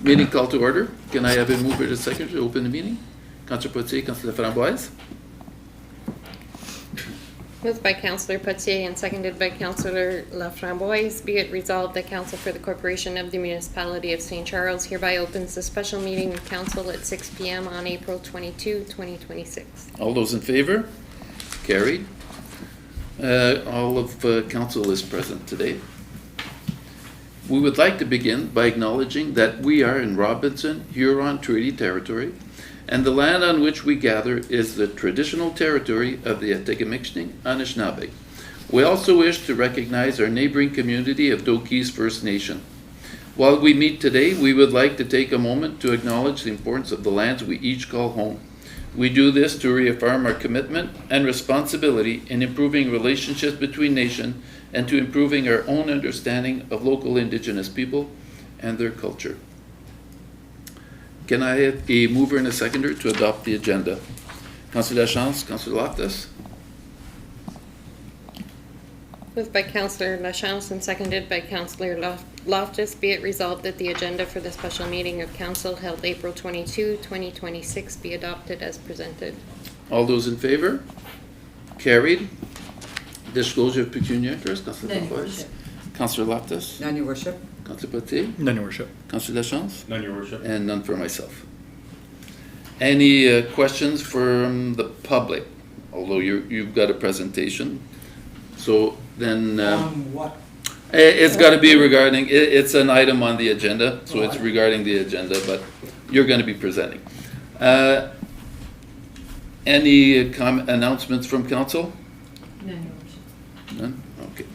Meeting called to order. Can I have a mover to second to open the meeting? Councillor Potier, Councillor Framboise. Moved by Councillor Potier and seconded by Councillor Laframboise. Be it resolved that Council for the Corporation of the Municipality of St. Charles hereby opens the special meeting of Council at 6 p.m. on April 22, 2026. All those in favor? Carried. All of council is present today. We would like to begin by acknowledging that we are in Robinson Huron Treaty Territory, and the land on which we gather is the traditional territory of the Atikameksheng Anishinaabe. We also wish to recognize our neighboring community of Doki's First Nation. While we meet today, we would like to take a moment to acknowledge the importance of the lands we each call home. We do this to reaffirm our commitment and responsibility in improving relationships between nations and to improving our own understanding of local Indigenous people and their culture. Can I have a mover and a seconder to adopt the agenda? Councillor Lachance, Councillor Loftus. Moved by Councillor Lachance and seconded by Councillor Loftus. Be it resolved that the agenda for the special meeting of Council held April 22, 2026 be adopted as presented. All those in favor? Carried. Disclosure of pecuniary interest, Councillor None, Your Laffoy. Worship. Councillor Loftus. None, Your Worship. Councillor Potier. None, Your Worship. Councillor Lachance. None, Your Worship. And none for myself. Any questions from the public? Although you've got a presentation. So then What? it's got to be regarding, it's an item on the agenda, so it's regarding the agenda, but you're going to be presenting. Any announcements from council? None, Your Worship. None? Okay.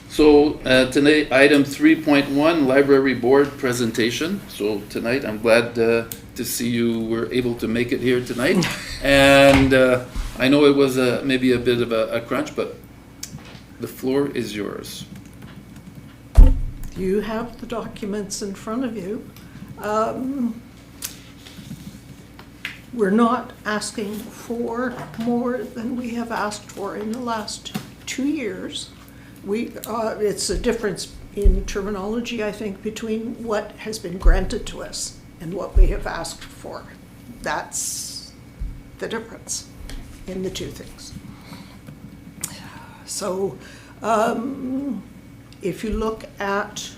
So tonight, item 3.1, library board presentation. So tonight, I'm glad to see you were able to make it here tonight. And I know it was maybe a bit of a crunch, but the floor is yours. You have the documents in front of you. We're not asking for more than we have asked for in the last 2 years. It's a difference in terminology, I think, between what has been granted to us and what we have asked for. That's the difference in the two things. So if you look at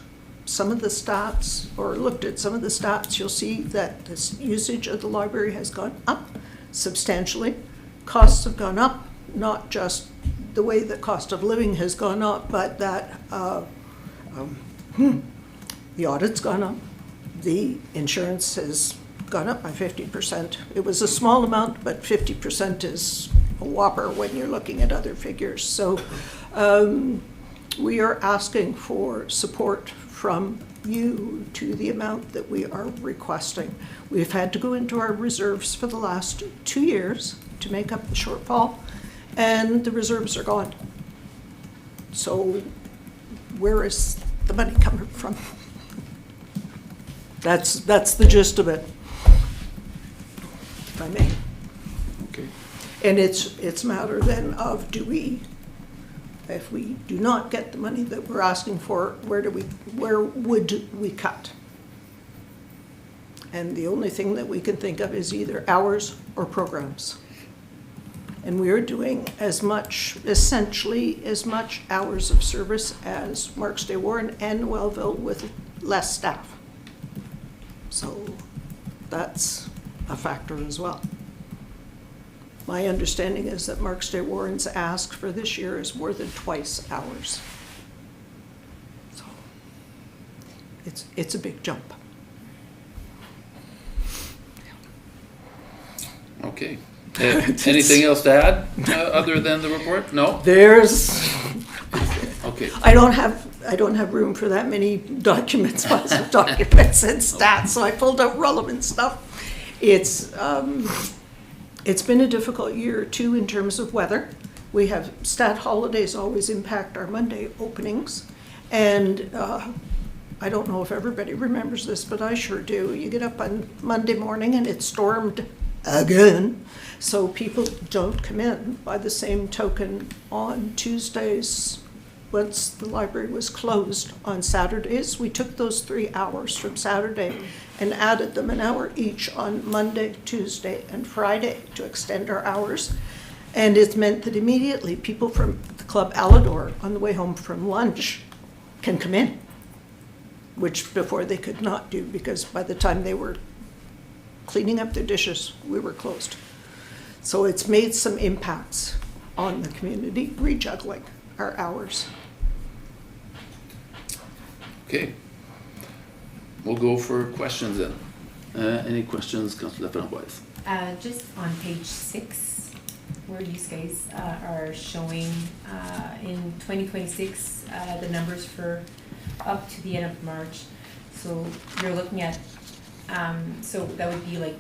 some of the stats, or looked at some of the stats, you'll see that the usage of the library has gone up substantially. Costs have gone up, not just the way the cost of living has gone up, but that the audit's gone up, the insurance has gone up by 50%. It was a small amount, but 50% is a whopper when you're looking at other figures. So we are asking for support from you to the amount that we are requesting. We've had to go into our reserves for the last 2 years to make up the shortfall, and the reserves are gone. So where is the money coming from? That's the gist of it, if I may. Okay. And it's a matter then of if we do not get the money that we're asking for, where would we cut? And the only thing that we can think of is either hours or programs. And we are doing essentially as much hours of service as Marks Day Warren and Wellville with less staff. So that's a factor as well. My understanding is that Marks Day Warren's ask for this year is more than twice ours. So it's a big jump. Okay. Anything else to add other than the report? No? Okay. I don't have room for that many documents, lots of documents and stats, so I pulled out relevant stuff. It's been a difficult year too in terms of weather. We have stat holidays always impact our Monday openings, and I don't know if everybody remembers this, but I sure do. You get up on Monday morning and it stormed again, so people don't come in. By the same token, on Tuesdays, once the library was closed on Saturdays, we took those 3 hours from Saturday and added them an hour each on Monday, Tuesday, and Friday to extend our hours. And it's meant that immediately people from the Club Alador on the way home from lunch can come in, which before they could not do, because by the time they were cleaning up their dishes, we were closed. So it's made some impacts on the community, rejuggling our hours. Okay. We'll go for questions then. Any questions, Councillor Framboise? Just on page 6, where you guys are showing in 2026 the numbers for up to the end of March. So you're looking at, so that would be like,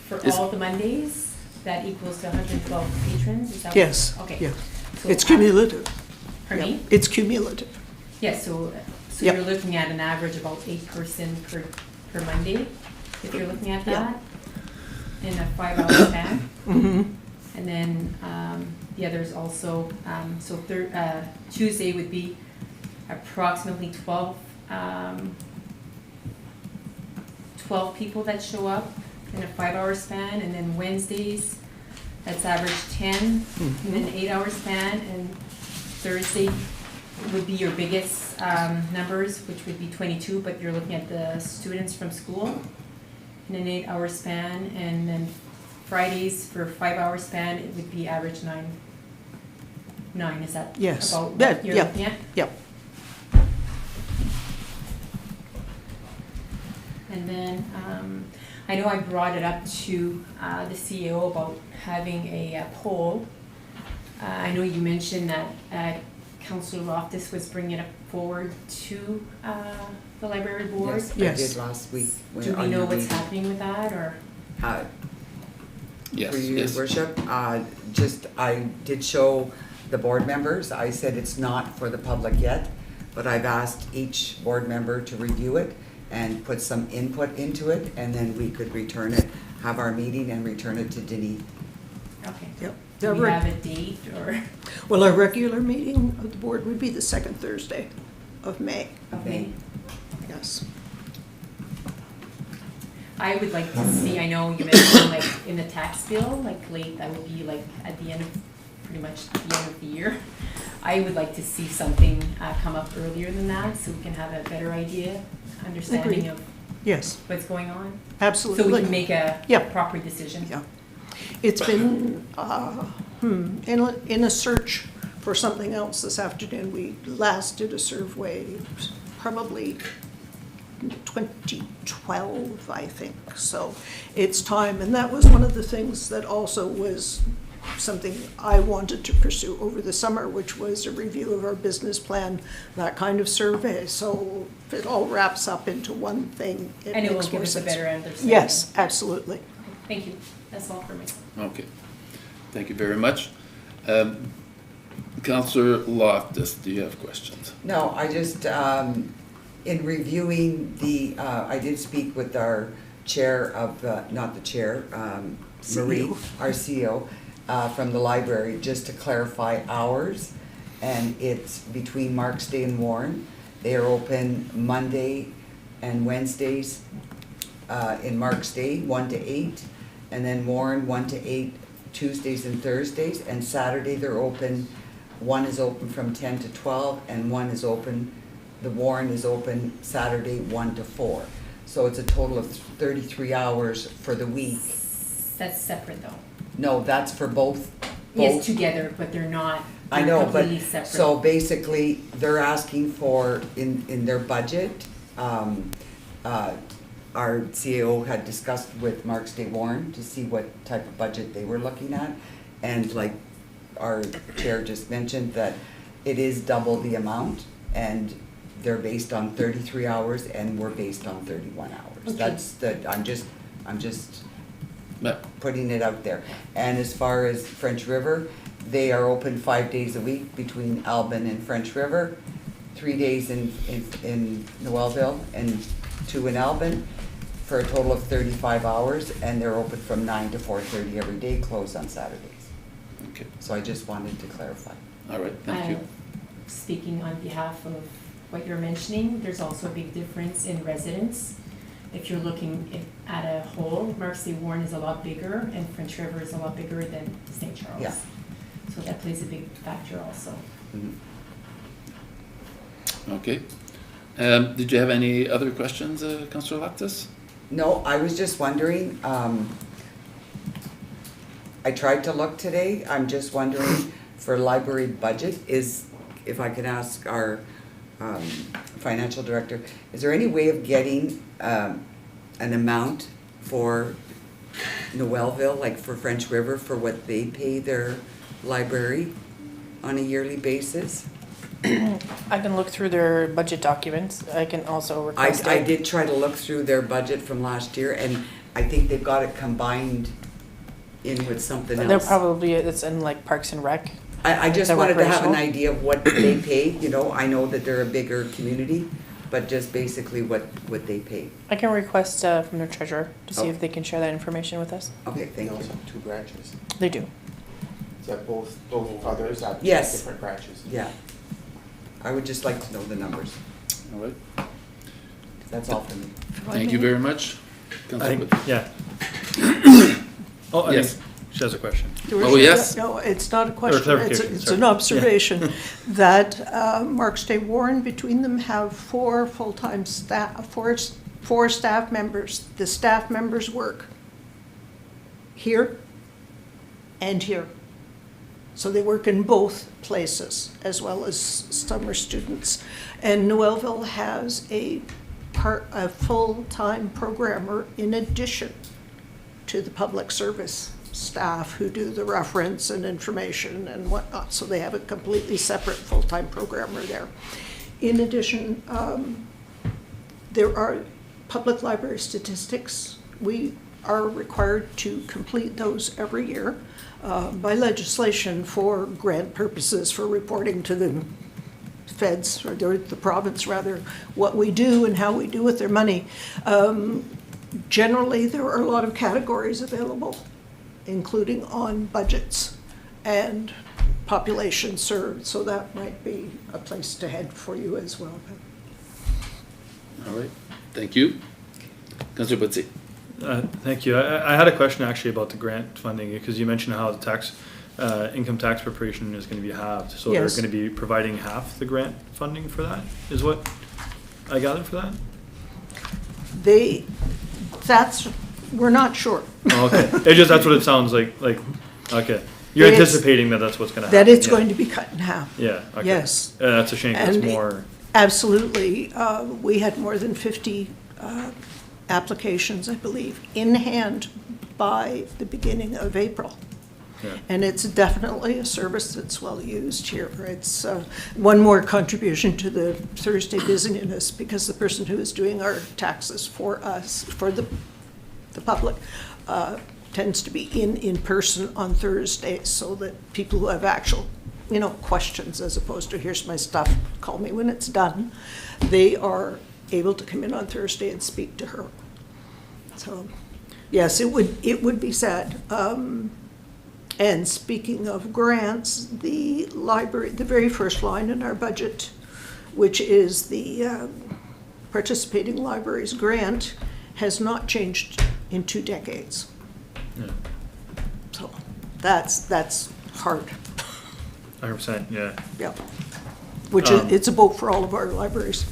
for Is- all the Mondays, that equals to 112 patrons? Is that what- Yes, Okay. yeah. So, It's cumulative. Pardon Yeah, me? it's cumulative. Yeah, so Yep. you're looking at an average about 8 person per Monday, if you're looking at Yeah. that, in a 5-hour span. Mm-hmm. And then the others also, Tuesday would be approximately 12 people that show up in a 5-hour span, and then Wednesdays, that's average 10, in an 8-hour span, and Thursday would be your biggest numbers, which would be 22, but you're looking at the students from school in an 8-hour span, and then Fridays for a 5-hour span, it would be average 9, is that Yes. about Yeah, what you're yeah. looking at? Yep. And then, I know I brought it up to the CEO about having a poll. I know you mentioned that Councillor Loftus was bringing it forward to the library board. Yes, I Yes. did last week. when- Do we on know your what's meeting. happening with that, or? Yes, For your yes. worship, I did show the board members, I said it's not for the public yet, but I've asked each board member to review it and put some input into it, and then we could return it, have our meeting and return it to Denise. Okay. Yep. Do we have a date, or? Well, our regular meeting of the board would be the second Thursday of May. Okay. Yes. I would like to see, I know you mentioned like in the tax bill, like late, that would be like at the end of, pretty much the end of the year. I would like to see something come up earlier than that, so we can have a better idea, understanding Agreed. of Yes, what's going on. absolutely. So we can make a Yep. proper decision. Yeah. It's been, in a search for something else this afternoon. We last did a survey probably 2012, I think. So it's time, and that was one of the things that also was something I wanted to pursue over the summer, which was a review of our business plan, that kind of survey. So if it all wraps up into one thing, it And it will makes give more us a sense. better understanding. Yes, absolutely. Thank you. That's all for me. Okay. Thank you very much. Councillor Loftus, do you have questions? No, I just, in reviewing I did speak with our chair of, not the chair, Marie, CEO. our CEO, from the library, just to clarify hours. And it's between Mark's Day and Warren. They are open Monday and Wednesdays in Mark's Day, 1 to 8. And then Warren, 1 to 8, Tuesdays and Thursdays. And Saturday, they're open, one is open from 10 to 12, and one is open, the Warren is open Saturday, 1 to 4. So it's a total of 33 hours for the week. That's separate though. No, that's for both. Yes, together, but they're not, I they're know, but, completely separate. so basically, they're asking for, in their budget, our CEO had discussed with Mark's Day Warren to see what type of budget they were looking at. And like our chair just mentioned, that it is double the amount, and they're based on 33 hours, and we're based on 31 hours. Okay. That's I'm just No. putting it out there. And as far as French River, they are open 5 days a week between Albin and French River, 3 days in Noelville and 2 in Albin, for a total of 35 hours, and they're open from 9 to 4:30 every day, closed on Saturdays. Okay. So I just wanted to clarify. All right, thank you. Speaking on behalf of what you're mentioning, there's also a big difference in residents. If you're looking at a whole, Marks Day Warren is a lot bigger and French River is a lot bigger than St. Charles. Yeah. So that plays a big factor also. Mhm. Okay. Did you have any other questions, Councillor Lactus? No, I was just wondering, I tried to look today, I'm just wondering for library budget if I can ask our financial director, is there any way of getting an amount for Noelville, like for French River, for what they pay their library on a yearly basis? I can look through their budget documents. I can also request I it. did try to look through their budget from last year, and I think they've got it combined in with something They're else. probably, it's in like Parks and Rec. I just the wanted to have an recreational. idea of what they pay, you know, I know that they're a bigger community, but just basically what they pay. I can request from their treasurer to see Oh. if they can share that information with us. Okay, They thank also you. have 2 branches. They do. So both others have Yes. different branches. Yeah. I would just like to know the numbers. All right. That's all for me. Thank you very much. Councillor think, Wood. yeah. Oh, I Yes. think she has a question. Oh, yes? No, it's not a question, clarification, it's sorry. an observation, that Marks Day Warren, between them have 4 full-time staff, four staff members. The staff members work here and here. So they work in both places, as well as summer students. And Noelville has a full-time programmer in addition to the public service staff who do the reference and information and whatnot. So they have a completely separate full-time programmer there. In addition, there are public library statistics. We are required to complete those every year by legislation for grant purposes, for reporting to the feds, or the province rather, what we do and how we do with their money. Generally, there are a lot of categories available, including on budgets and population served, so that might be a place to head for you as well. All right, thank you. Councillor Butzi. Thank you. I had a question actually about the grant funding, because you mentioned how the tax, income tax preparation is going to be halved. So Yes. they're going to be providing half the grant funding for that, is what I gather for that? We're not sure. Oh, okay. That's what it sounds like, okay. You're It's- anticipating that that's what's going to happen? That it's Yeah. going to be cut in half. Yeah, okay. Yes. That's a shame, 'cause And it's more, Absolutely. We had more than 50 applications, I believe, in hand by the beginning of April. yeah. And it's definitely a service that's well used here. It's one more contribution to the Thursday busyness, because the person who is doing our taxes for us, for the public, tends to be in person on Thursdays, so that people who have actual, questions, as opposed to here's my stuff, call me when it's done, they are able to come in on Thursday and speak to her. So, yes, it would be sad. And speaking of grants, the library, the very first line in our budget, which is the participating libraries grant, has not changed in 2 decades. Yeah. So that's hard, 100%, yeah. yeah. Which is, it's a vote for all of our libraries.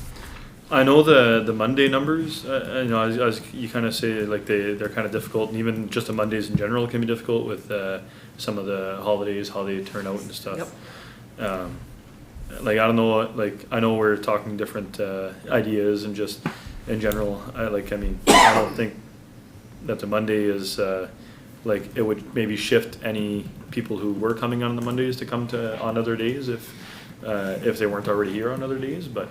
I know the Monday numbers, as you kind of say, like they're kind of difficult, and even just the Mondays in general can be difficult with some of the holidays, how they turn out and stuff. Like, I don't know, like, I know we're talking different ideas, and just in general, I don't think that the Monday is, like, it would maybe shift any people who were coming on the Mondays to come to on other days if they weren't already here on other days, but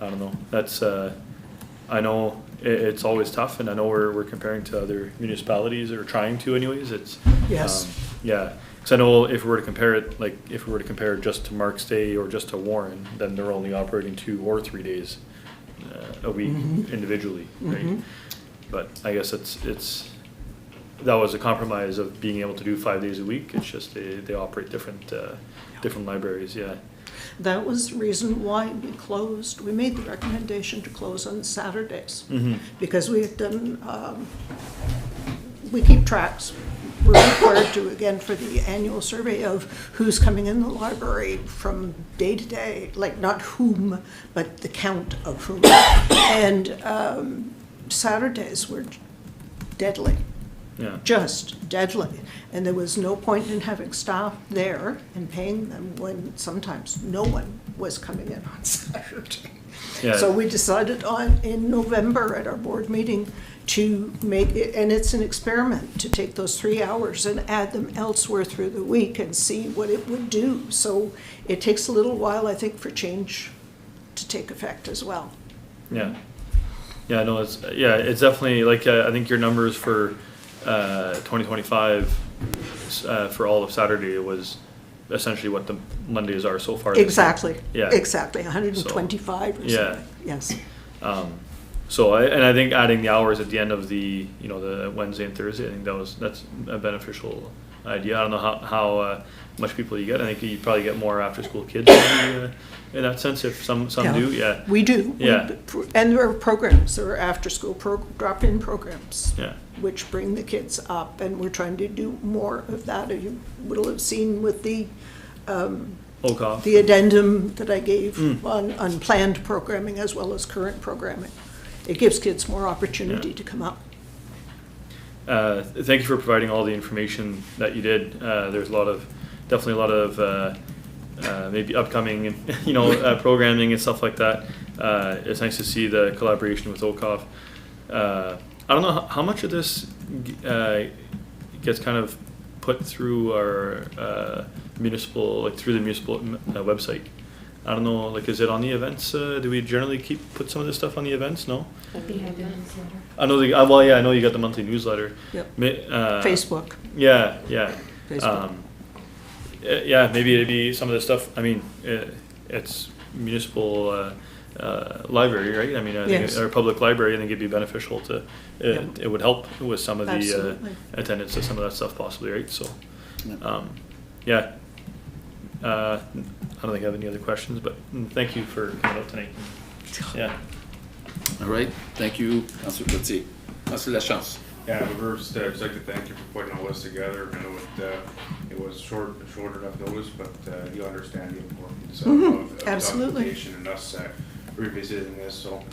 I don't know. That's I know it's always tough, and I know we're comparing to other municipalities, or trying to anyways. It's Yes. yeah, because I know if we were to compare it, like if we were to compare it just to Marks Day or just to Warren, then they're only operating 2 or 3 days a week individually, right? But I guess it's that was a compromise of being able to do 5 days a week. It's just they operate different libraries, yeah. That was the reason why we made the recommendation to close on Saturdays. Mm-hmm. Because we had done, we keep tracks. We're required to, again, for the annual survey of who's coming in the library from day to day, like not whom, but the count of whom. And Saturdays were deadly. Yeah. Just deadly. And there was no point in having staff there and paying them when sometimes no one was coming in on Saturday. Yeah. So we decided in November at our board meeting to make it, and it's an experiment, to take those 3 hours and add them elsewhere through the week and see what it would do. So it takes a little while, I think, for change to take effect as well. Yeah. Yeah, no, it's definitely, like, I think your numbers for 2025 for all of Saturday was essentially what the Mondays are so far. this year. Exactly. Yeah. Exactly, 125 or Yeah. something. Yes. So I think adding the hours at the end of the the Wednesday and Thursday, I think that's a beneficial idea. I don't know how much people you get. I think you probably get more after school kids maybe, in that sense, if some Yeah. do. Yeah. We do. Yeah. And there are programs, there are after-school drop-in programs. Yeah. Which bring the kids up, and we're trying to do more of that. You will have seen with the OCOF. the addendum that I gave Mm. on unplanned programming as well as current programming. It gives kids more opportunity Yeah. to come up. Thank you for providing all the information that you did. There's definitely a lot of maybe upcoming, programming and stuff like that. It's nice to see the collaboration with OCOF. I don't know how much of this gets kind of put through our municipal, like through the municipal website. I don't know, like, is it on the events? Do we generally put some of this stuff on the events? No? We have the newsletter. I know I know you got the monthly newsletter. Yep. Facebook. Facebook. Yeah. Facebook. Yeah, maybe it'd be some of the stuff. I mean, it's municipal library, right? I mean, I think Yes. our public library. I think it'd be beneficial to. Yeah. It would help with some of the Absolutely. attendance of some of that stuff, possibly, right? So, Yeah. yeah. I don't think I have any other questions, but thank you for coming out tonight. Yeah. All right, thank you, Councilor Petit. Councilor Lachance. Yeah, first, I'd just like to thank you for putting all this together. I know it was short enough notice, but you understand the importance of Absolutely. documentation and us revisiting this. So,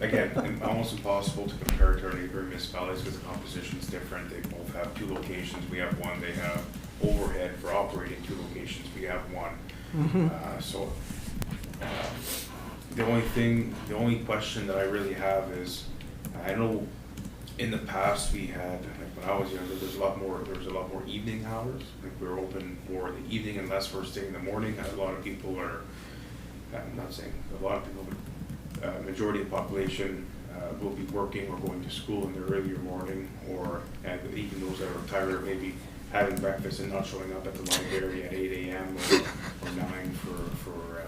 again, almost impossible to compare to our neighboring municipalities because the composition is different. They both have 2 locations. We have one. They have overhead for operating 2 locations. We have 1. So, the only question that I really have is, I know in the past we had, like when I was younger, there was a lot more evening hours. Like we were open more in the evening and less first thing in the morning. A lot of people are, I'm not saying a lot of people, but majority of the population will be working or going to school in the earlier morning, or even those that are retired maybe having breakfast and not showing up at the library at 8 a.m. or 9 for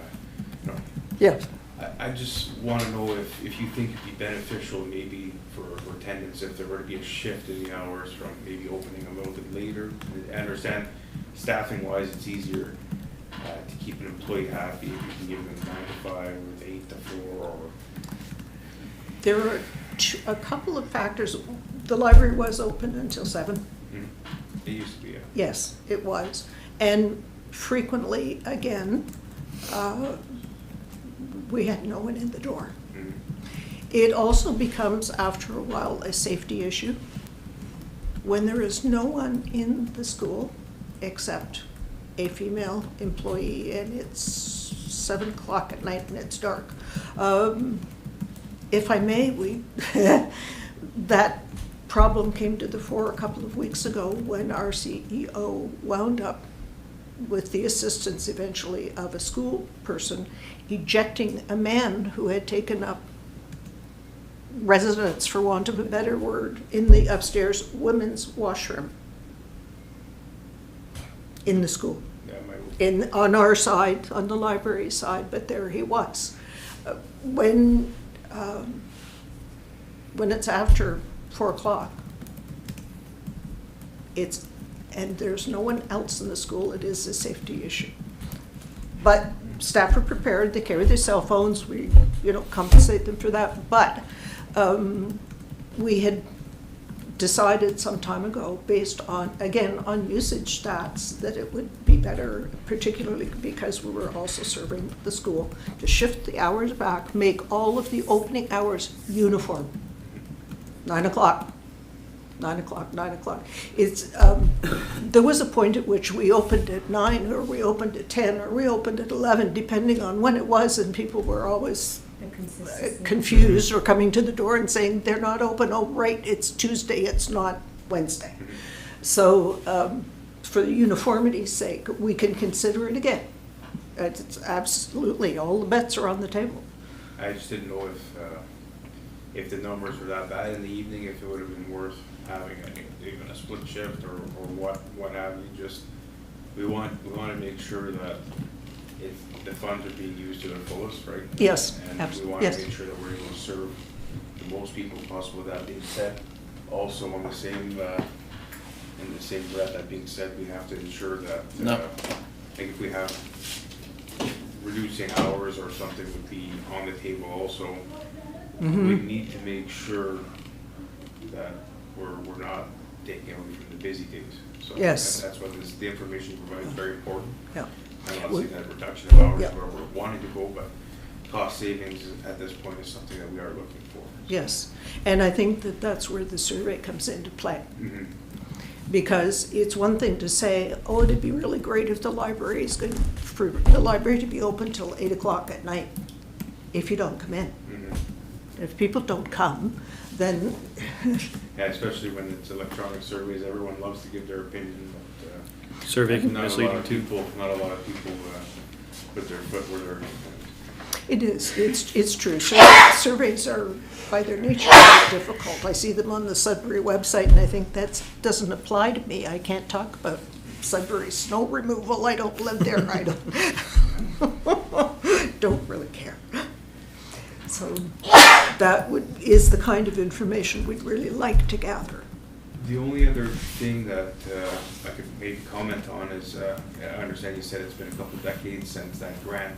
Yeah. I just want to know if you think it'd be beneficial maybe for attendance if there were to be a shift in the hours from maybe opening a little bit later. I understand staffing wise it's easier to keep an employee happy if you can give them 9 to 5 or 8 to 4 or. There are a couple of factors. The library was open until 7. It used to be, yeah. Yes, it was. And frequently, again, we had no one in the door. Mhm. It also becomes, after a while, a safety issue. When there is no one in the school except a female employee and it's 7 o'clock at night and it's dark. If I may, that problem came to the fore a couple of weeks ago when our CEO wound up with the assistance eventually of a school person ejecting a man who had taken up residence, for want of a better word, in the upstairs women's washroom in the school. Yeah, On our side, on the library side, but there he was. When it's after 4 o'clock, and there's no one else in the school, it is a safety issue. But staff are prepared, they carry their cell phones, we, compensate them for that. But we had decided some time ago, based on, again, on usage stats, that it would be better, particularly because we were also serving the school, to shift the hours back, make all of the opening hours uniform. 9 o'clock. 9 o'clock, 9 o'clock. It's, there was a point at which we opened at 9, or we opened at 10, or we opened at 11, depending on when it was, and people were always The consistency. confused or coming to the door and saying, they're not open, oh, right, it's Tuesday, it's not Wednesday. So, for the uniformity's sake, we can consider it again. It's absolutely, all the bets are on the table. I just didn't know if the numbers were that bad in the evening, if it would have been worth having even a split shift or what have you. Just, we want to make sure that if the funds are being used to their fullest, right? Yes, And absolutely, we want yes. to make sure that we're able to serve the most people possible. That being said, also on the same, in the same breath, that being said, we have to ensure that, No. I think if we have reducing hours or something would be on the table also. We need to make sure that we're not taking away from the busy days. So Yes. that's what the information you provide is very important. Yeah. I'm not saying that reduction of hours Yeah. where we're wanting to go, but cost savings at this point is something that we are looking for. Yes, and I think that that's where the survey comes into play. Mhm. Because it's one thing to say, oh, it'd be really great if the library is good, for the library to be open till 8 o'clock at night, if you don't come in. Mhm. If people don't come, then, Yeah, especially when it's electronic surveys, everyone loves to give their opinion, but Survey can be not a lot misleading of too. people, put their foot where they're. it is, it's true. Surveys are, by their nature, very difficult. I see them on the Sudbury website, and I think that doesn't apply to me. I can't talk about Sudbury snow removal, I don't live there, I don't really care. So that is the kind of information we'd really like to gather. The only other thing that I could maybe comment on is, I understand you said it's been a couple of decades since that grant,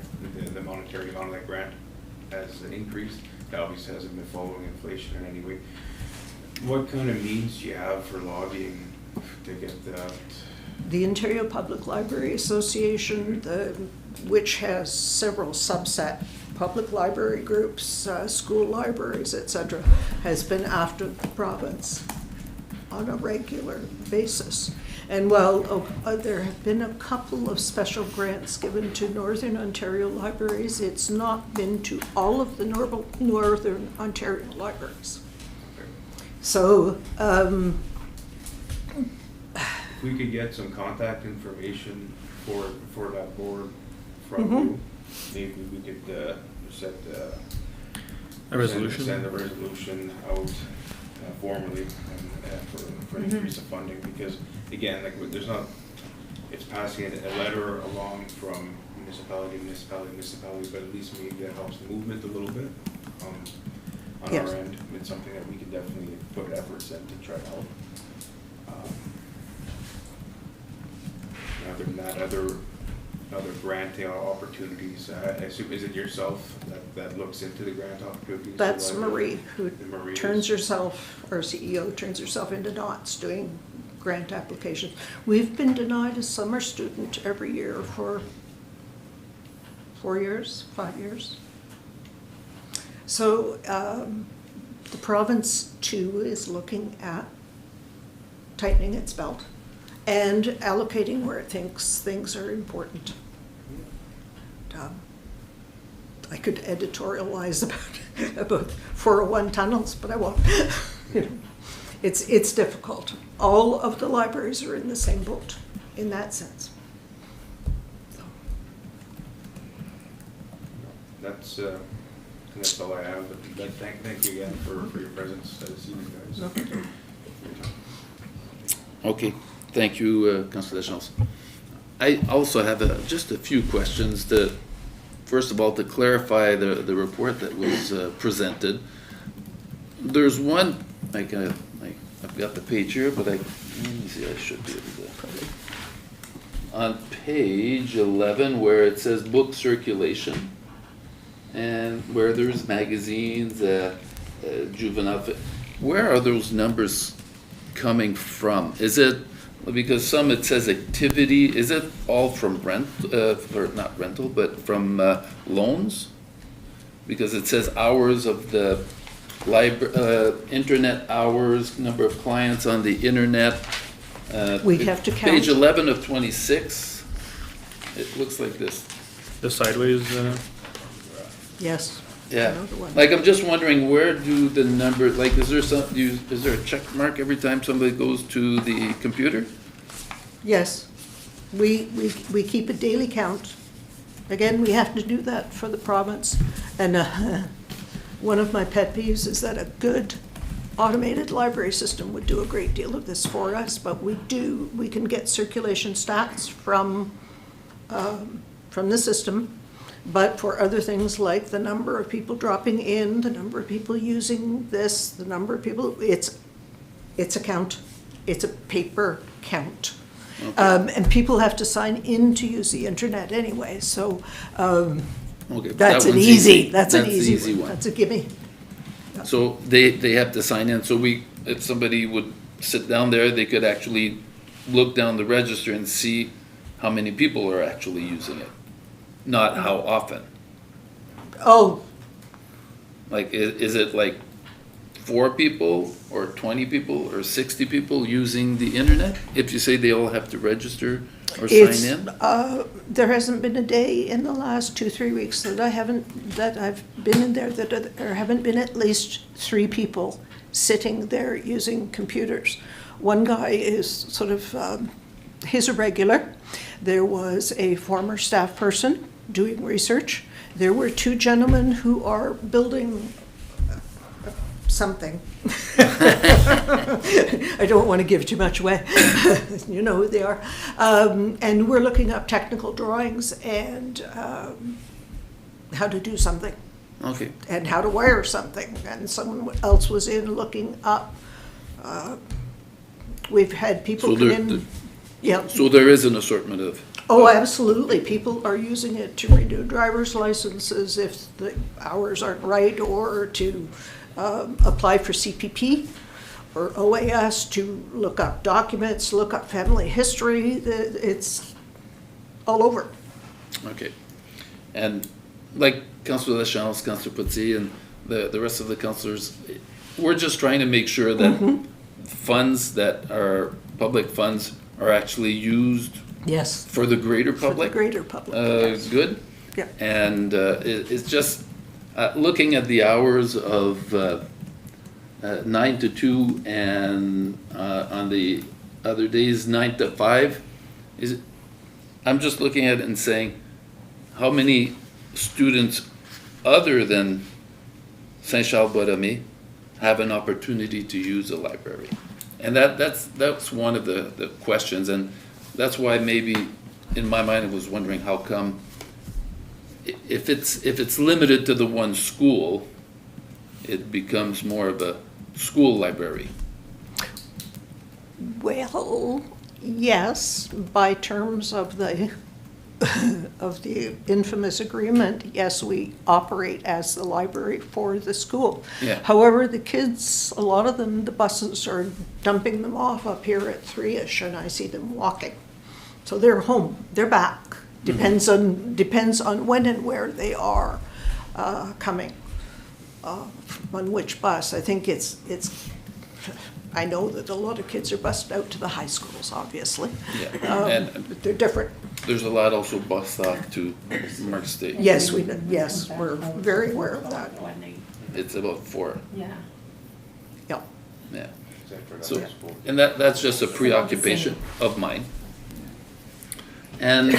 the monetary amount of that grant has increased. That obviously hasn't been following inflation in any way. What kind of means do you have for lobbying to get that? The Ontario Public Library Association, which has several subset public library groups, school libraries, etc., has been after the province on a regular basis. And while there have been a couple of special grants given to Northern Ontario libraries, it's not been to all of the Northern Ontario libraries. So, If we could get some contact information for that board from Mhm. you, maybe we could set A resolution? Send a resolution out formally for increase of funding, because again, like, there's not, it's passing a letter along from municipality, but at least maybe that helps the movement a little bit on Yes. our end. It's something that we can definitely put efforts in to try to help. Other than that, other grant opportunities, I assume, is it yourself that looks into the grant opportunities? that's Marie, who Marie turns is- herself, our CEO, turns herself into knots doing grant applications. We've been denied a summer student every year for 4 years, 5 years. So the province too is looking at tightening its belt and allocating where it thinks things are important. I could editorialize about 401 tunnels, but I won't. It's difficult. All of the libraries are in the same boat in that sense. That's all I have, but thank you again for your presence this evening, guys. Okay. Okay, thank you, Councillor Lachance. I also have just a few questions. First of all, to clarify the report that was presented. There's one, I've got the page here, but I Let me see, I should be able to. On page 11, where it says book circulation, and where there's magazines, juvenile, where are those numbers coming from? Is it, because some it says activity, is it all from rent, or not rental, but from loans? Because it says hours of the internet hours, number of clients on the internet. We'd have to count. Page 11 of 26, it looks like this. The sideways, Yes. Yeah, Another one. like I'm just wondering, where do the numbers, like, is there a check mark every time somebody goes to the computer? Yes. We keep a daily count. Again, we have to do that for the province. And one of my pet peeves is that a good automated library system would do a great deal of this for us, but we can get circulation stats from the system. But for other things like the number of people dropping in, the number of people using this, the number of people, it's a count. It's a paper count. And people have to sign in to use the internet anyway, so Okay, that's that an one's easy, that's an the easy one. That's a gimme. So they have to sign in, so if somebody would sit down there, they could actually look down the register and see how many people are actually using it, not how often. Oh, Like, is it like 4 people or 20 people or 60 people using the internet? If you say they all have to register or it's, sign in? there hasn't been a day in the last 2-3 weeks that I've been in there that there haven't been at least 3 people sitting there using computers. One guy is sort of, he's a regular. There was a former staff person doing research. There were 2 gentlemen who are building something. I don't want to give too much away. You know who they are. And we're looking up technical drawings and how to do something Okay, and how to wire something. And someone else was in looking up. We've had people So come there- in. Yeah. so there is an assortment of, Oh, absolutely. People are using it to renew driver's licenses if the hours aren't right, or to apply for CPP or OAS, to look up documents, look up family history. It's all over. okay. And like Councillor Lachance, Councillor Potier, and the rest of the councillors, we're just trying to make sure that funds that are public funds are actually used Yes. for the greater For the public. greater public. Yes. Good. Yeah. And it's just looking at the hours of 9 to 2 and on the other days 9 to 5. I'm just looking at it and saying, how many students other than Saint-Charles-Borromée have an opportunity to use a library? And that's one of the questions, and that's why maybe in my mind I was wondering how come if it's limited to the one school, it becomes more of a school library. Well, yes, by terms of the of the infamous agreement, yes, we operate as the library for the school. Yeah. However, the kids, a lot of them, the buses are dumping them off up here at 3-ish, and I see them walking. So they're home, they're back. Depends on when and where they are coming, on which bus. I think it's. I know that a lot of kids are bused out to the high schools, obviously. Yeah. And But they're different. there's a lot also bused off to Mark State. Yes, we're very aware of that. It's about 4. Yeah. Yeah. Yeah. Except for that So, school. and that's just a preoccupation of mine. And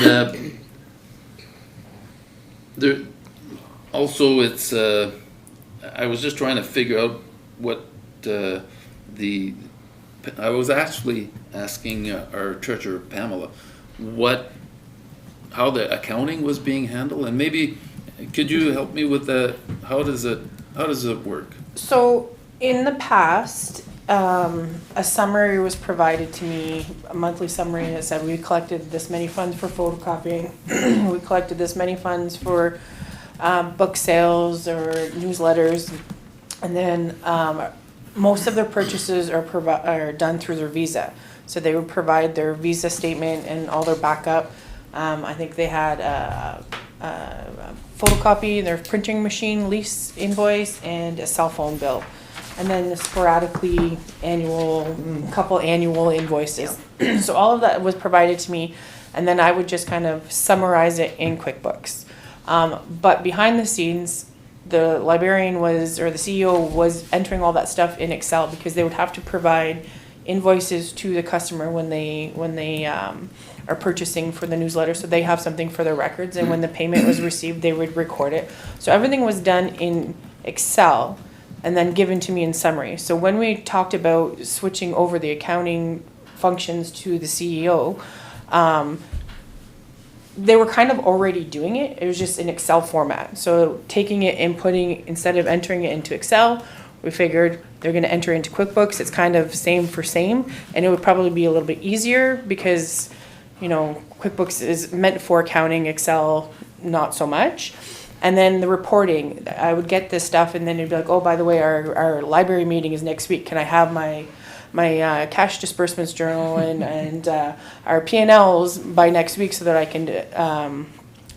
there, also it's, I was just trying to figure out what I was actually asking our treasurer Pamela, how the accounting was being handled, and maybe, could you help me with how does it work? So in the past, a summary was provided to me, a monthly summary that said we collected this many funds for photocopying, we collected this many funds for book sales or newsletters, and then most of their purchases are done through their Visa. So they would provide their Visa statement and all their backup. I think they had a photocopy, their printing machine lease invoice, and a cell phone bill. And then sporadically couple annual invoices. So all of that was provided to me, and then I would just kind of summarize it in QuickBooks. But behind the scenes, the librarian or the CEO was entering all that stuff in Excel because they would have to provide invoices to the customer when they are purchasing for the newsletter, so they have something for their records, and when the payment was received, they would record it. So everything was done in Excel and then given to me in summary. So when we talked about switching over the accounting functions to the CEO, they were kind of already doing it. It was just in Excel format. So taking it and instead of entering it into Excel, we figured they're going to enter into QuickBooks. It's kind of same for same, and it would probably be a little bit easier because, QuickBooks is meant for accounting, Excel, not so much. And then the reporting, I would get this stuff and then it'd be like, oh, by the way, our library meeting is next week. Can I have my cash disbursements journal and our P&Ls by next week so that I can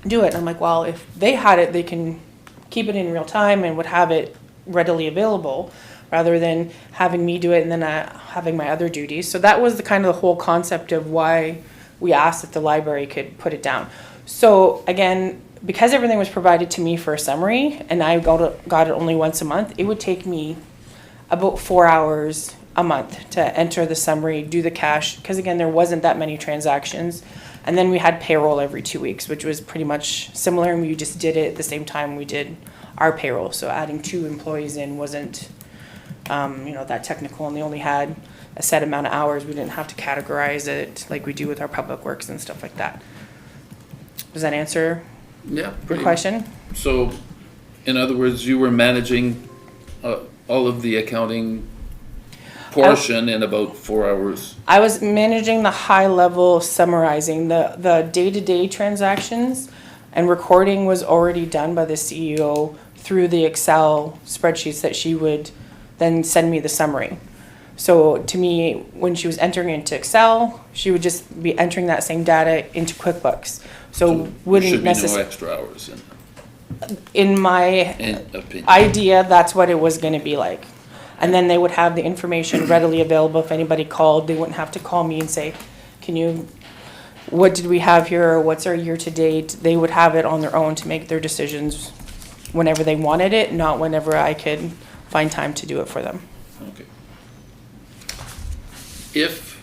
do it? And I'm like, well, if they had it, they can keep it in real time and would have it readily available rather than having me do it and then having my other duties. So that was the kind of the whole concept of why we asked if the library could put it down. So again, because everything was provided to me for a summary and I got it only once a month, it would take me about 4 hours a month to enter the summary, do the cash, because again, there wasn't that many transactions. And then we had payroll every 2 weeks, which was pretty much similar, and we just did it at the same time we did our payroll. So adding 2 employees in wasn't that technical, and they only had a set amount of hours. We didn't have to categorize it like we do with our public works and stuff like that. Does that answer Yeah, the pretty question? So, in other words, you were managing all of the accounting portion in about 4 hours. I was managing the high level summarizing the day-to-day transactions, and recording was already done by the CEO through the Excel spreadsheets that she would then send me the summary. So to me, when she was entering into Excel, she would just be entering that same data into QuickBooks. So wouldn't Should be no necessarily, extra hours in my in opinion. idea, that's what it was gonna be like. And then they would have the information readily available. If anybody called, they wouldn't have to call me and say, what did we have here, or what's our year-to-date? They would have it on their own to make their decisions whenever they wanted it, not whenever I could find time to do it for them. Okay. If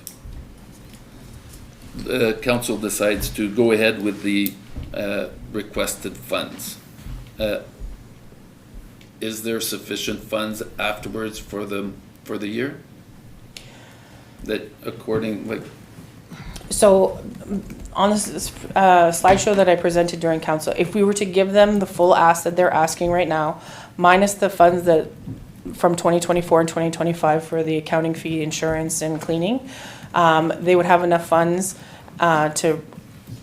the council decides to go ahead with the requested funds, is there sufficient funds afterwards for the year? That So on this slideshow that I presented during council, if we were to give them the full ask that they're asking right now, minus the funds that from 2024 and 2025 for the accounting fee, insurance, and cleaning, they would have enough funds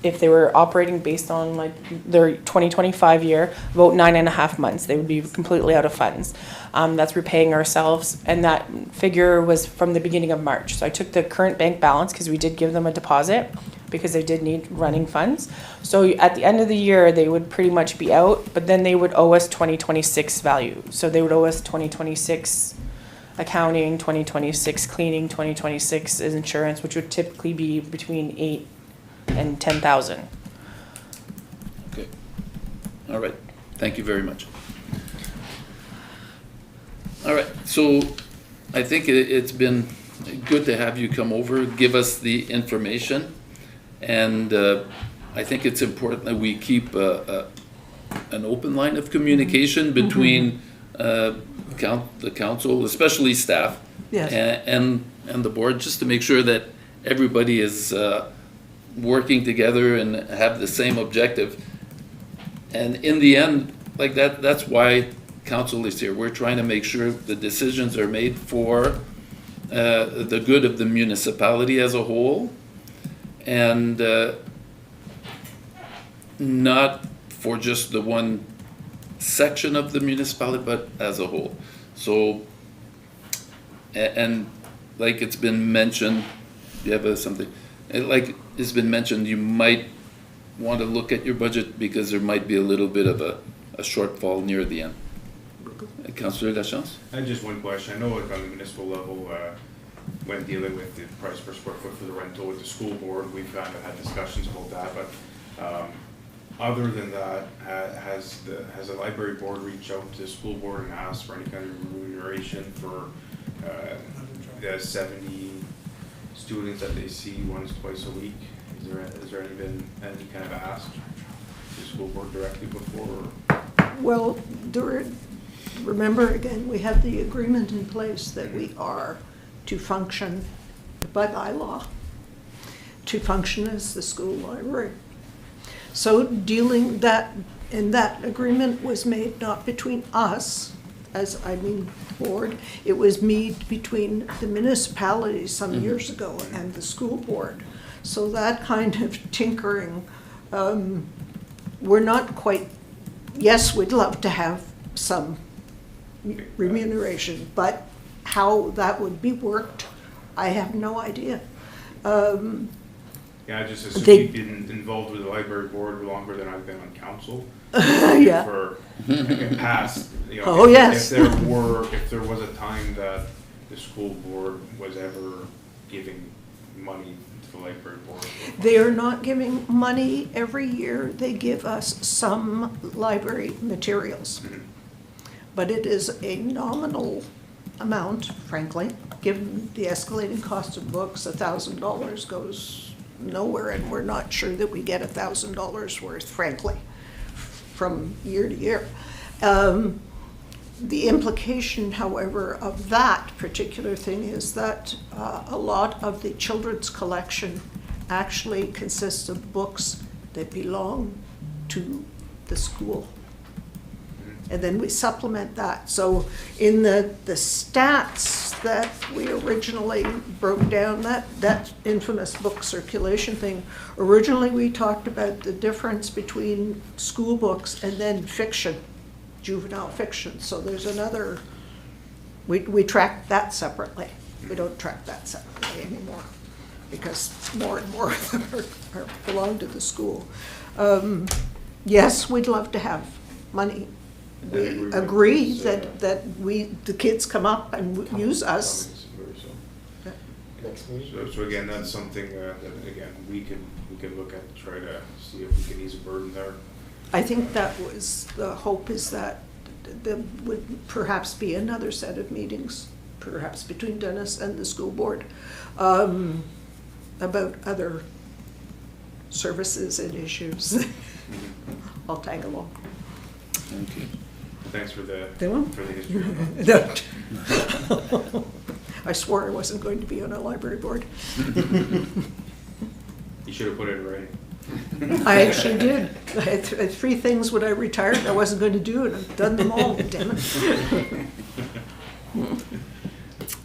if they were operating based on like their 2025 year, about 9.5 months, they would be completely out of funds. That's repaying ourselves, and that figure was from the beginning of March. So I took the current bank balance because we did give them a deposit because they did need running funds. So at the end of the year, they would pretty much be out, but then they would owe us 2026 value. So they would owe us 2026 accounting, 2026 cleaning, 2026 is insurance, which would typically be between 8 and 10,000. Okay. All right. Thank you very much. All right. So I think it's been good to have you come over, give us the information. And I think it's important that we keep an open line of communication between the council, especially staff, Yes. and the board, just to make sure that everybody is working together and have the same objective. And in the end, like that's why council is here. We're trying to make sure the decisions are made for the good of the municipality as a whole, and not for just the one section of the municipality, but as a whole. So, and like it's been mentioned, you have something, like it's been mentioned, you might want to look at your budget because there might be a little bit of a shortfall near the end. Councillor Lachance? I had just one question. I know like on the municipal level, when dealing with the price per square foot for the rental with the school board, we've kind of had discussions about that, but other than that, has the library board reached out to the school board and asked for any kind of remuneration for the 70 students that they see once, twice a week? Has there been any kind of ask to the school board directly before? Well, remember again, we have the agreement in place that we are to function by bylaw, to function as the school library. So dealing that, and that agreement was made not between us, board, it was made between the municipality some years ago and the school board. So that kind of tinkering, we're not quite, yes, we'd love to have some remuneration, but how that would be worked, I have no idea. Yeah, I just assume you've been involved with the library board longer than I've been on council. Yeah. For past, Oh, yes. If there was a time that the school board was ever giving money to the library board. They are not giving money every year. They give us some library materials. But it is a nominal amount, frankly. Given the escalating cost of books, $1,000 goes nowhere, and we're not sure that we get $1,000 worth, frankly, from year to year. The implication, however, of that particular thing is that a lot of the children's collection actually consists of books that belong to the school. And then we supplement that. So in the stats that we originally broke down, that infamous book circulation thing, originally we talked about the difference between school books and then fiction, juvenile fiction. So there's another, we track that separately. We don't track that separately anymore because more and more of them belong to the school. Yes, we'd love to have money. We agree that the kids come up and use us. Next meeting? So again, that's something that again, we can look at, try to see if we can ease a burden there. I think that was, the hope is that there would perhaps be another set of meetings, perhaps between Dennis and the school board, about other services and issues. I'll tag along. Okay. Thanks for the They won't. for the history. I swore I wasn't going to be on a library board. You should have put it in writing. I actually did. I had 3 things when I retired I wasn't going to do, and I've done them all, damn it.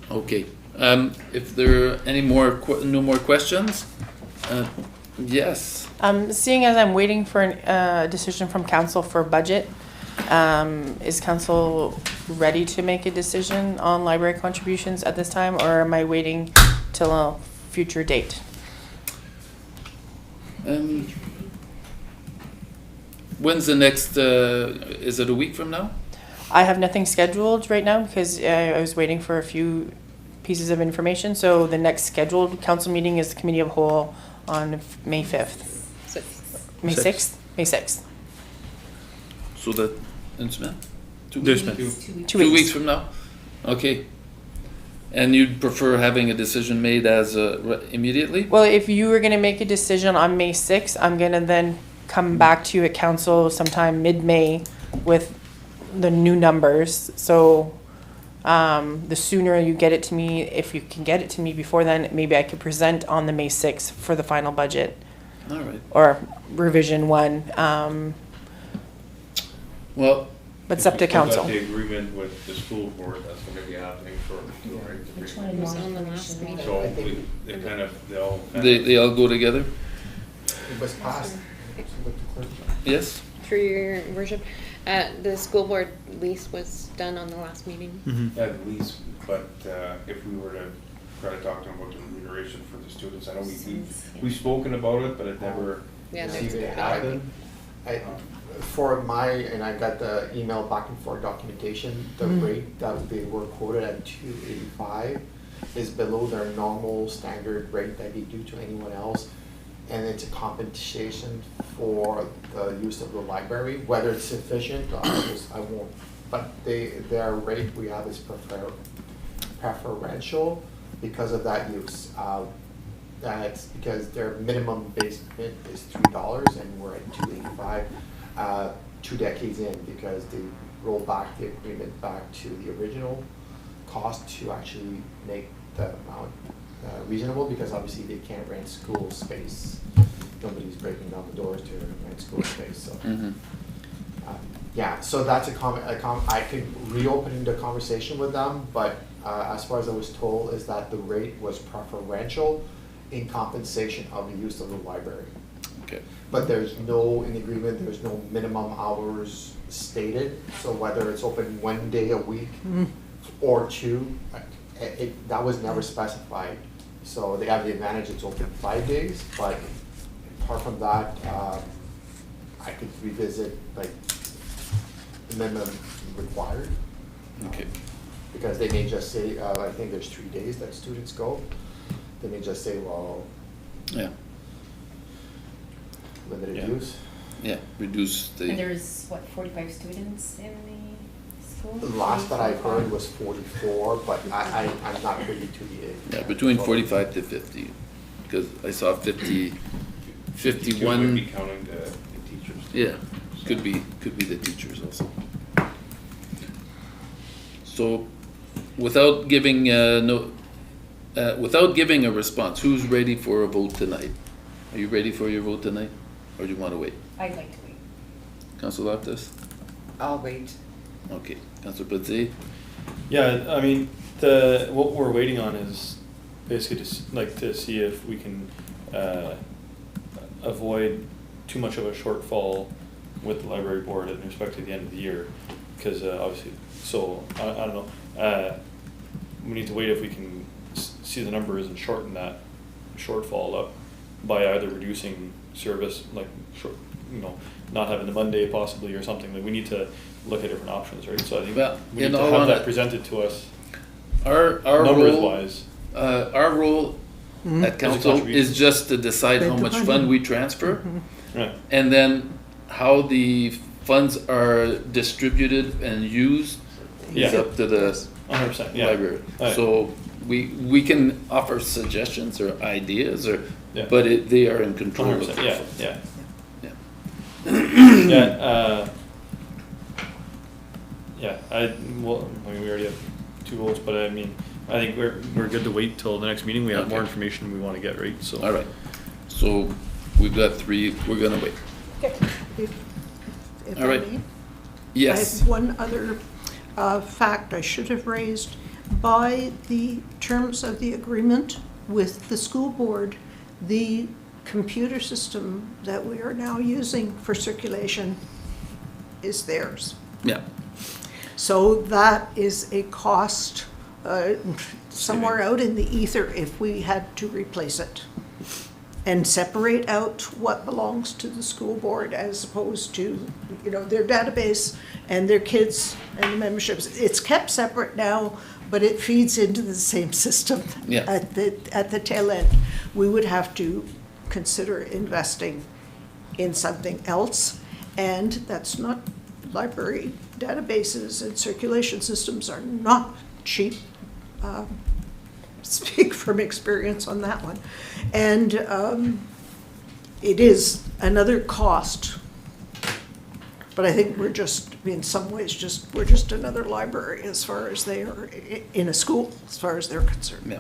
Okay. If there are any more, no more questions? Yes. Seeing as I'm waiting for a decision from council for budget, is council ready to make a decision on library contributions at this time, or am I waiting till a future date? When's the next, is it a week from now? I have nothing scheduled right now because I was waiting for a few pieces of information. So the next scheduled council meeting is the committee of whole on May 5th. May 6th? May 6th. So that, Innsmouth? 2 This weeks? month. 2 2 weeks from now? Okay. And you'd prefer having a decision made as immediately? Well, if you were gonna make a decision on May 6th, I'm gonna then come back to you at council sometime mid-May with the new numbers. So, the sooner you get it to me, if you can get it to me before then, maybe I could present on the May 6th for the final budget. All right. Or revision 1. Well, But it's up to council. Got the agreement with the school board, that's gonna be happening for, right? Which one? It was on the last meeting. So I think they all. kind They all go together? It was passed. With the clerk. Yes? Through your worship, the school board lease was done on the last meeting. At least, but if we were to try to talk to them about the remuneration for the students, I know we've spoken about it, but it never Yeah, seemed there's- to happen. For my, and I got the email back and forth documentation, the rate that they were quoted at $285 is below their normal standard rate that they do to anyone else. And it's a compensation for the use of the library, whether it's sufficient, I won't. But their rate we have is preferential because of that use. That's because their minimum base bid is $3 and we're at $285, 2 decades in, because they rolled back the agreement back to the original cost to actually make the amount reasonable, because obviously they can't rent school space. Nobody's breaking down the doors to rent school space, so. Yeah, so that's I could reopen the conversation with them, but as far as I was told is that the rate was preferential in compensation of the use of the library. Okay. But there's no, in the agreement, there's no minimum hours stated, so whether it's open 1 day a week or 2, that was never specified. So they have the advantage it's open 5 days, but apart from that, I could revisit like the minimum required. Okay. Because they may just say, I think there's 3 days that students go, they may just say, well, Yeah, limited Yeah. use. yeah, reduce And the, there's, what, 45 students in the school? The last that I 45? heard was 44, but I'm not privy to the. yeah, between 45 to 50, because I saw 50, 52 would 51, be counting the teachers. yeah, could be the teachers also. So, without giving, without giving a response, who's ready for a vote tonight? Are you ready for your vote tonight, or do you want to wait? I'd like to wait. Councilor Loftus? I'll wait. Okay, Councilor Petsy? Yeah, I mean, what we're waiting on is basically to see if we can avoid too much of a shortfall with the library board in respect to the end of the year, because obviously, so, I don't know, we need to wait if we can see the numbers and shorten that shortfall up by either reducing service, like, not having the Monday possibly or something. Like, we need to look at different options, right? So I think Well, we need in to all have that hon- presented to us, Our numbers role, wise. our role at council contribution. is just to decide how Spend the much money. fund we transfer, Right. and then how the funds are distributed and used is Yeah. up to the 100%, yeah. library. Right. So we can offer suggestions or ideas, Yeah. but they are in control of 100%, the yeah, funds. yeah. Yeah. Yeah, yeah, I mean, we already have 2 votes, but I mean, I think we're good to wait till the next meeting. We have more Okay. information we wanna get, right? So. All right, so we've got 3, we're gonna wait. If All I right. may. I Yes, have one other fact I should have raised. By the terms of the agreement with the school board, the computer system that we are now using for circulation is theirs. yeah, So that is a cost somewhere out in the ether if we had to replace it. And separate out what belongs to the school board as opposed to, their database and their kids and the memberships. It's kept separate now, but it feeds into the same system Yeah. at the tail end. We would have to consider investing in something else, and that's not, library databases and circulation systems are not cheap. Speak from experience on that one. And it is another cost. But I think we're just, in some ways, we're just another library as far as they are in a school, as far as they're concerned. yeah.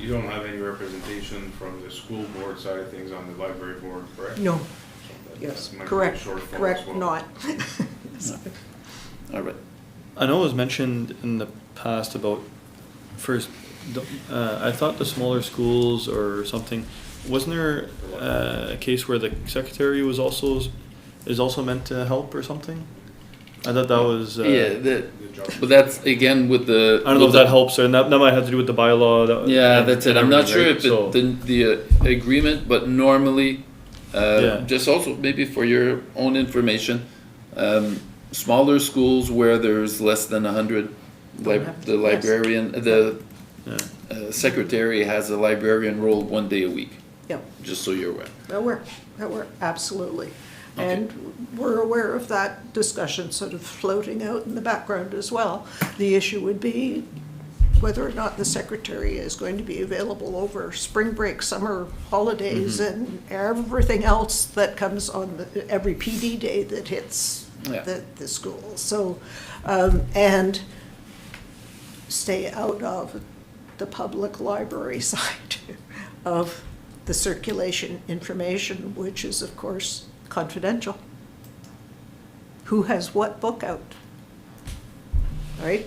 You don't have any representation from the school board side of things on the library board, correct? No, That- yes, that might be a correct, shortfall as correct, well. not. All right. I know it was mentioned in the past about first, I thought the smaller schools or something, wasn't there a case where the secretary was is also meant to help or something? I thought that was. Yeah, The job. but that's again with the. I don't know if that helps, or that might have to do with the bylaw. Yeah, that's it. I'm not sure if So- the agreement, but normally, Yeah. just also maybe for your own information, smaller schools where there's less than 100, the librarian, the Yeah. secretary has a librarian role 1 day a week, Yep, just so you're aware. that work, absolutely. And we're aware of that discussion sort of floating out in the background as well. The issue would be whether or not the secretary is going to be available over spring break, summer holidays, and everything else that comes on every PD day that hits Yeah. the school. So, and stay out of the public library side of the circulation information, which is of course confidential. Who has what book out? Right?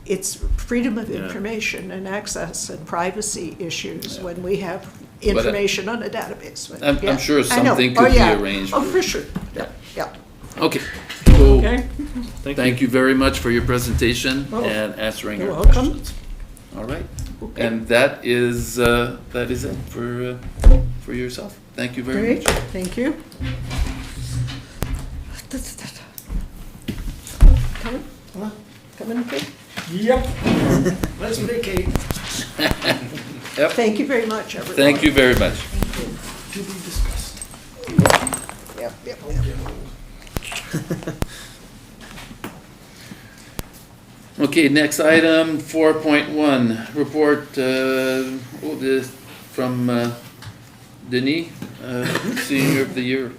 It's freedom of Yeah. information and access and privacy issues when we have information on a database. But, I'm yeah, sure I know. something Oh, could be yeah. arranged. Oh, for sure, yeah, yeah. Okay, so Okay, thank you very much for your presentation Oh, and answering you're our welcome. questions. All right, okay. and that is it for yourself. Thank you very Great, much. thank you. Coming? Coming, okay? Yep. Let's vacate. Yep, Thank you very much, everyone. thank you very much. To be discussed. Yep, yep, yep. Okay, next item, 4.1, report, from Denis, Senior of the Year.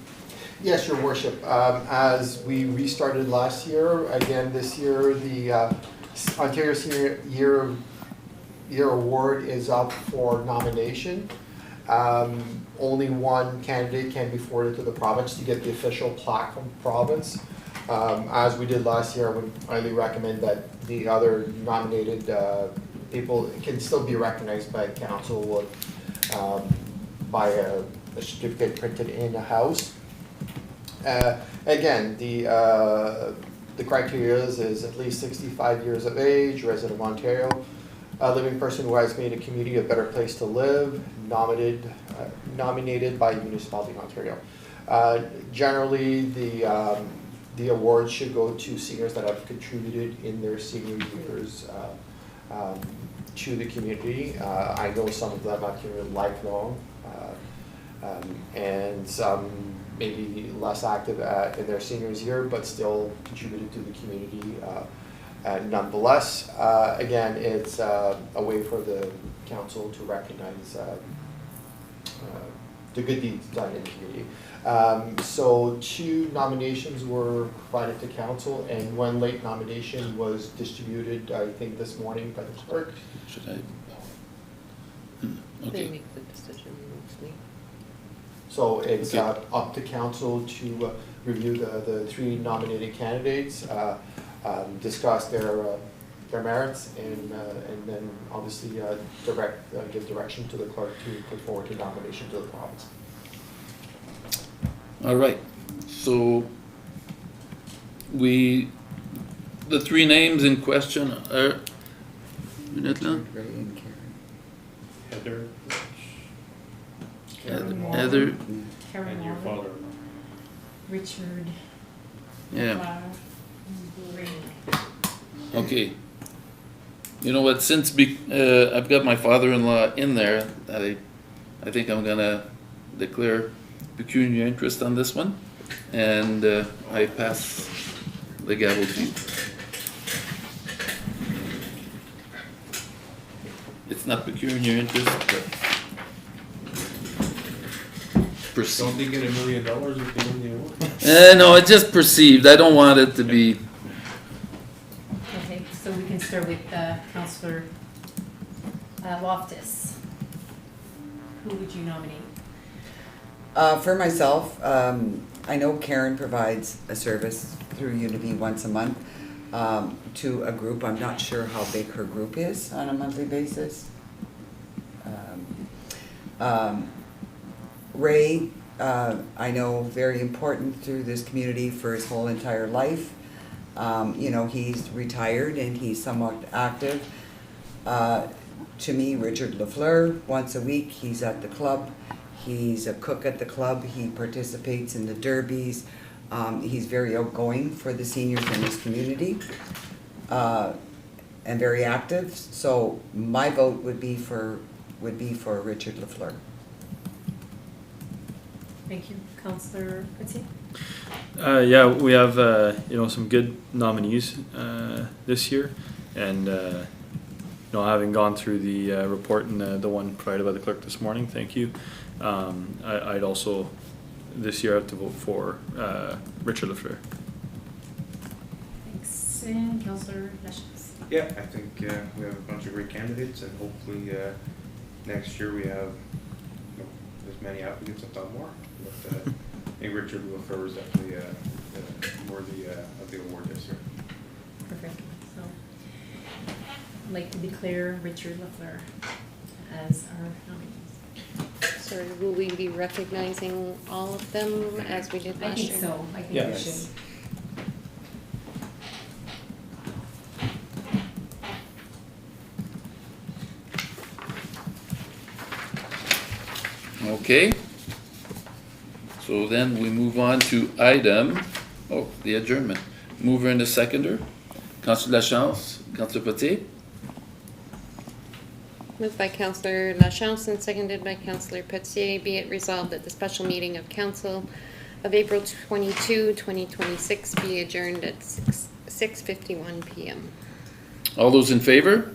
Yes, Your Worship. As we restarted last year, again this year, the Ontario Senior Year Award is up for nomination. Only one candidate can be forwarded to the province to get the official plaque from the province. As we did last year, I would highly recommend that the other nominated people can still be recognized by council by a certificate printed in the house. Again, the criteria is at least 65 years of age, resident of Ontario, a living person who has made a community a better place to live, nominated by a municipality in Ontario. Generally, the award should go to seniors that have contributed in their senior years to the community. I know some of them have contributed lifelong, and some maybe less active in their seniors year, but still contributed to the community nonetheless. Again, it's a way for the council to recognize the good deeds done in the community. So 2 nominations were provided to council, and 1 late nomination was distributed, I think, this morning by the clerk. Should I? They Okay, make the decision mostly. So it's Okay. up to council to review the 3 nominated candidates, discuss their merits, and then obviously give direction to the clerk to put forward a nomination to the province. all right, so the 3 names in question are, Heather. Heather, Karen And your Warren, father. Richard, yeah, Ray. okay. You know what, since I've got my father-in-law in there, I think I'm gonna declare pecuniary interest on this one, and I pass the gavel to you. It's not pecuniary interest, but Don't perceived. they get $1 million if they win the award? No, it's just perceived, I don't want it to be, Okay, so we can start with Councillor Loftus. Who would you nominate? For myself, I know Karen provides a service through Unity once a month to a group. I'm not sure how big her group is on a monthly basis. Ray, I know very important through this community for his whole entire life. You know, he's retired and he's somewhat active. To me, Richard Lafleur, once a week, he's at the club. He's a cook at the club. He participates in the derbies. He's very outgoing for the seniors in his community and very active. So my vote would be for Richard Lafleur. Thank you. Counselor Petsy? Yeah, we have, some good nominees this year, and, having gone through the report and the one provided by the clerk this morning, thank you. I'd also, this year, have to vote for Richard Lafleur. Thanks. And Counselor Lachance? Yeah, I think we have a bunch of great candidates, and hopefully next year we have as many applicants, if not more. But I think Richard Lafleur is definitely worthy of the award this year. Perfect. So, I'd like to declare Richard Lafleur as our nominees. Sorry, will we be recognizing all of them as we did I last think year? so. I think we Yes. should. Okay. So then we move on to the adjournment. Mover and a seconder. Councillor Lachance, Councillor Potier. Moved by Councillor Lachance and seconded by Councillor Petier, be it resolved that the special meeting of council of April 22, 2026 be adjourned at 6:51 p.m. All those in favor?